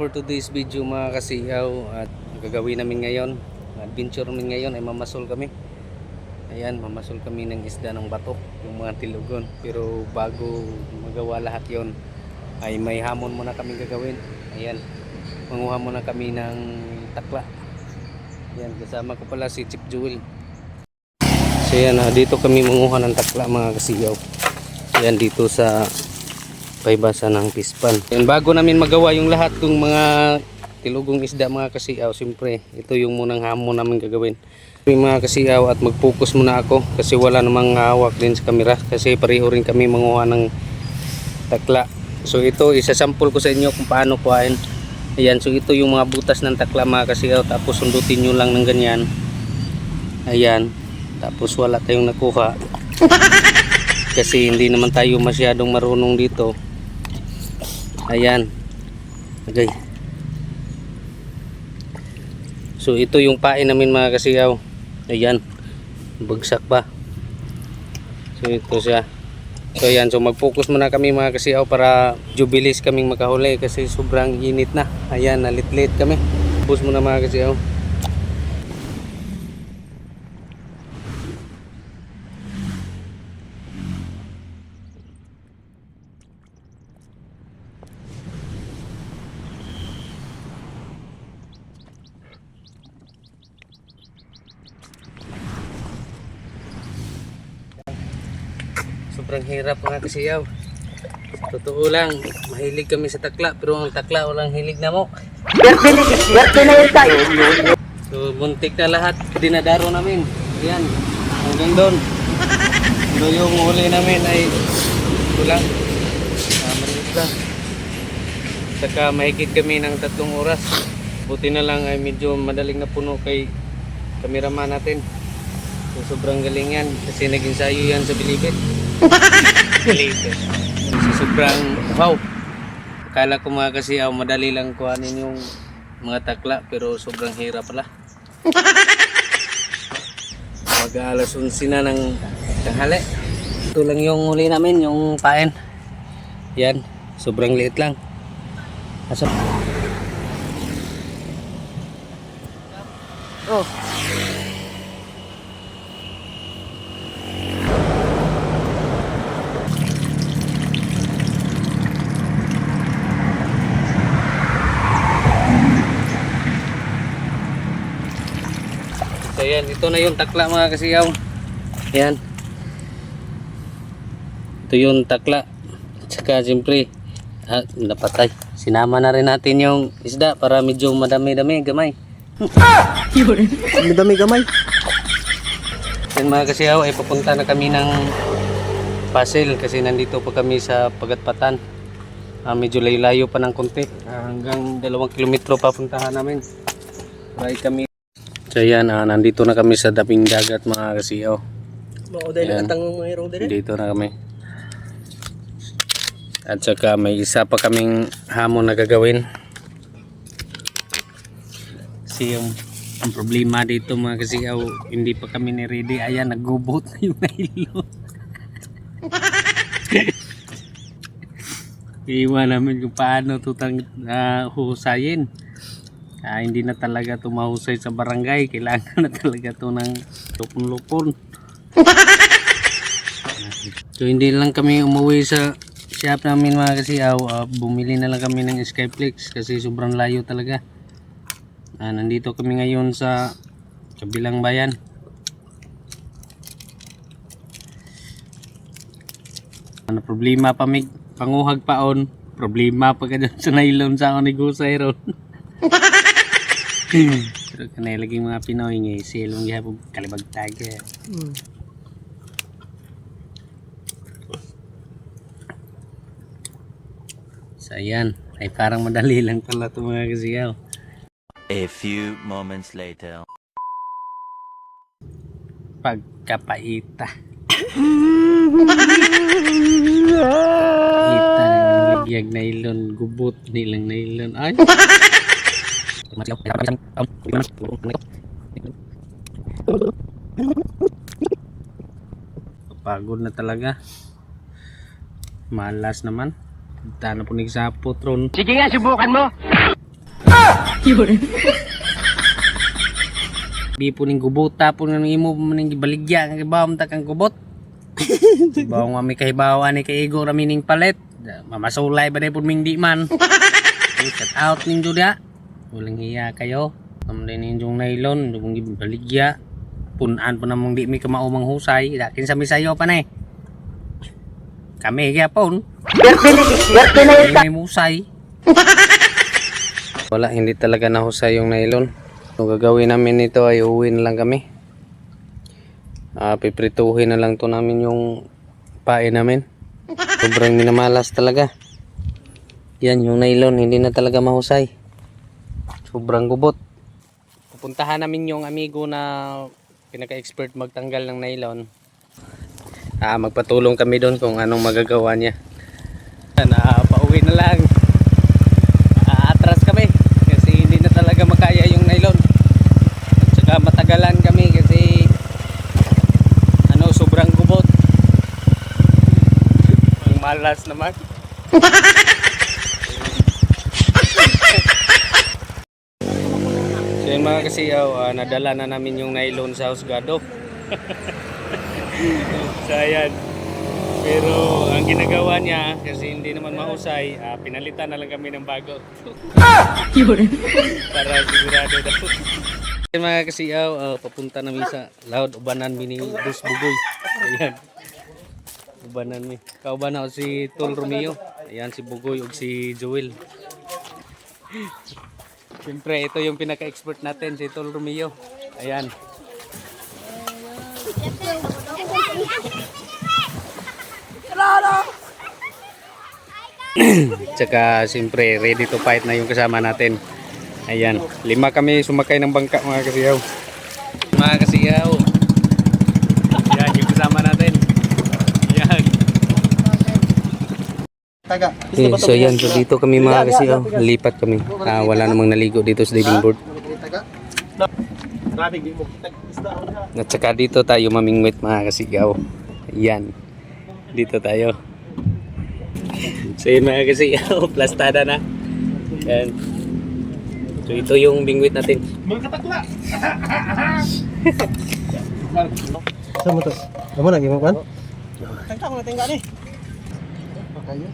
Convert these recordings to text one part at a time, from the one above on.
For today's video mga kasiyaw, at gagawin namin ngayon, adventure namin ngayon ay mamasol kami. Ayan, mamasol kami ng isda ng bato, yung mga tilugon. Pero bago magawa lahat yon ay may hamon muna kami gagawin. Ayan, manguha muna kami ng takla. Ayan, kasama ko pala si Chip Jewel. So ayan, dito kami manguha ng takla mga kasiyaw. Ayan, dito sa paibasa ng pispan. Yan, bago namin magawa yung lahat ng mga tilugong isda mga kasiaw, siyempre ito yung munang hamon namin gagawin. Mga kasiaw, at mag-focus muna ako kasi wala namang hawak din sa camera kasi pareho rin kami manguha ng takla. So ito, isasample ko sa inyo kung paano kuhain. Ayan, so ito yung mga butas ng takla mga kasiaw, tapos sundutin nyo lang ng ganyan. Ayan, tapos wala tayong nakuha kasi hindi naman tayo masyadong marunong dito. Ayan. Okay. So ito yung pain namin mga kasiyaw. Ayan. Bagsak pa. So ito siya. So ayan. So mag-focus muna kami mga kasiyaw para jubilis kaming makahuli kasi sobrang init na. Ayan. Nalit-lit kami. Focus muna mga kasiyaw. Sobrang hirap mga kasiyaw. Totoo lang, mahilig kami sa takla, pero ang takla walang hilig na mo. Werte na yun tayo. So buntik na lahat, dinadaro namin. Ayan, hanggang doon. So yung huli namin ay ito lang, maliit lang. Saka mahigit kami ng 3 oras. Buti na lang ay medyo madaling napuno kay kameraman natin. So sobrang galing yan kasi nag-ensayo yan sa Bilibid. Bilibid. So sobrang wow. Akala ko mga kasiyaw madali lang kuhanin yung mga takla, pero sobrang hirap pala. Mag-alas 11 na ng tanghali. Ito lang yung huli namin, yung pain. Yan, sobrang liit lang. Oh. So yan, ito na yung takla mga kasiyaw. Yan. Ito yung takla. At saka siyempre, napatay. Sinama na rin natin yung isda para medyo madami-dami, gamay. Madami gamay. Yan mga kasiyaw, ay papunta na kami ng Pasil kasi nandito pa kami sa Pagatpatan. Medyo layo pa ng konti. Hanggang 2 kilometro papuntahan namin. Try kami. So yan, nandito na kami sa tabing dagat mga kasiyaw. Dito na kami. At saka may isa pa kaming hamon na gagawin. Kasi ang problema dito mga kasiyaw, hindi pa kami ni-ready. Ayan, naggubot na yung nylon. Iwan namin kung paano ito huhusayin. Hindi na talaga ito mahusay sa barangay. Kailangan na talaga ito ng lupon-lupon. So hindi lang kami umuwi sa shop namin mga kasiyaw. Bumili na lang kami ng Skyflex kasi sobrang layo talaga. Nandito kami ngayon sa kabilang bayan. Problema pa may panguhag paon. Problema pa ka dyan sa nylon sa ako negosay ron. Pero kanay laging mga Pinoy nga silong gihapon kalibag taga. So ayan, ay parang madali lang pala ito mga kasiyaw. A few moments later. Pagkapaita. Ita ng bigyan nylon, gubot nilang nylon. Ay! Pagod na talaga. Malas naman. Tano po nagsapot ron. Sige nga, subukan mo. Di po ning gubuta po nang imo ning gibaligya nga gibawam ta kang gubot. Bawo nga mi kahibawa ni kay Igo rami ning palit. Mamasulay ba day pud ming di man. Shout out ninyo dia. Walang hiya kayo. Kamlay ninyong nylon, yung gibaligya. Punan po namang di mi kamaumang husay. Dakin sa misayo pa na eh. Kami gyapon. Swerte na yun, May musay. Wala, hindi talaga nahusay yung nylon. So, gagawin namin nito ay uwi na lang kami. Piprituhin na lang to namin yung pae namin. Sobrang minamalas talaga. Yan yung nylon, hindi na talaga mahusay. Sobrang gubot. Pupuntahan namin yung amigo na pinaka-expert magtanggal ng nylon. Magpatulong kami doon kung anong magagawa niya. Pauwi na lang. Atras kami kasi hindi na talaga makaya yung nylon. At saka matagalan kami kasi sobrang gubot. Ang malas naman. So yun mga kasiyaw, nadala na namin yung nylon sa husgado. So ayan. Pero ang ginagawa niya, kasi hindi naman mahusay, pinalitan na lang kami ng bago. Para sigurado daw. Ayan mga kasiyaw, papunta namin sa Laod, ubanan mi ni Bus Bugoy. Ayan. Ubanan mi. Kauban ako si Tol Romeo. Ayan si Bugoy ug si Joel. Siyempre ito yung pinaka-expert natin, si Tol Romeo. Ayan. Tsaka siyempre ready to fight na yung kasama natin. Ayan, 5 kami sumakay ng bangka mga kasiyaw. Mga kasiyaw. Ayan yung kasama natin. Ayan. Okay, so ayan, so dito kami mga kasiyaw. Lipat kami. Wala namang naligo dito sa diving board. At saka dito tayo mamingwit mga kasiyaw. Ayan. Dito tayo. So yun mga kasiyaw, plastada na. Ayan. So ito yung bingwit natin. Mga katakla! Saan mo to? Ano mo lagi mo kan? Tangka ko na tingga ni. Okay.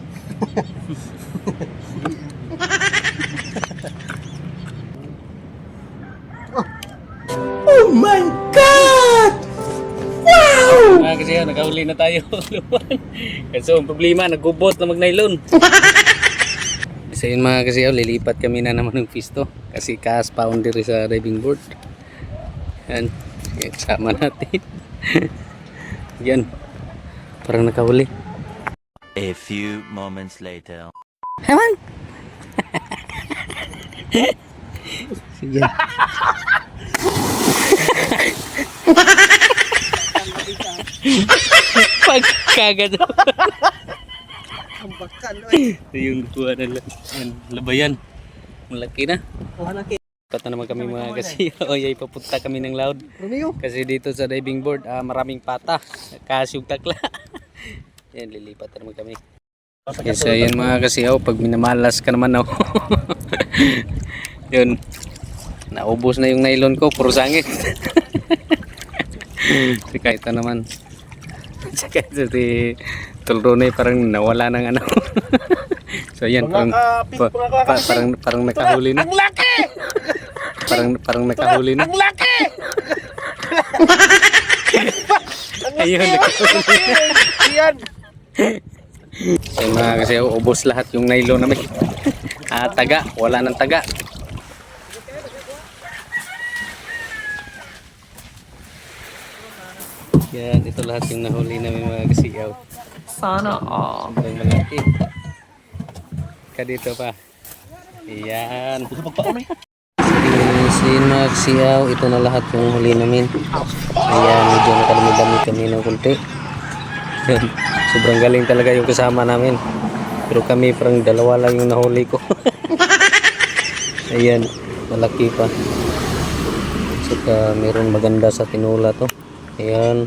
Oh my God! Wow! Mga kasiyaw, nakahuli na tayo. Kasi ang problema, nagubot na mag-nylon. So yun mga kasiyaw, lilipat kami na naman ng pisto. Kasi cast pounder sa diving board. Yan, sama natin. Yan, parang nakahuli. A few moments later. Haman! Sige. Pagkagat. Ang bakan oy. Ito yung kuha na labayan. Malaki na. Oh, halaki. Lipat na naman kami mga kasiyaw. Ay, papunta kami ng Laod. Romeo. Kasi dito sa diving board, maraming pata. Kasyong takla. Yan, lilipat na naman kami. Yes, so yun mga kasiyaw, pag minamalas ka naman ako. Yun. Naubos na yung nylon ko, puro sangit. Sika ito naman. Sika ito si Tulrone, parang nawala ng ano. So yan, parang parang nakahuli na. Ang laki! Parang nakahuli na. Ang laki! Ayun, nakahuli na. Yan. So mga kasi ubos lahat yung nylon namin. Taga, wala nang taga. Yan, ito lahat yung nahuli namin mga kasiyaw. Sana all. Sobrang malaki. Dito pa. Ayan. Sin mga kasiyaw, ito na lahat yung huli namin. Ayan, medyo nakalamig-lamig kami ng kunti. Yan. Sobrang galing talaga yung kasama namin. Pero kami parang dalawa lang yung nahuli ko. Ayan, malaki pa. Saka meron maganda sa tinula to. Ayan.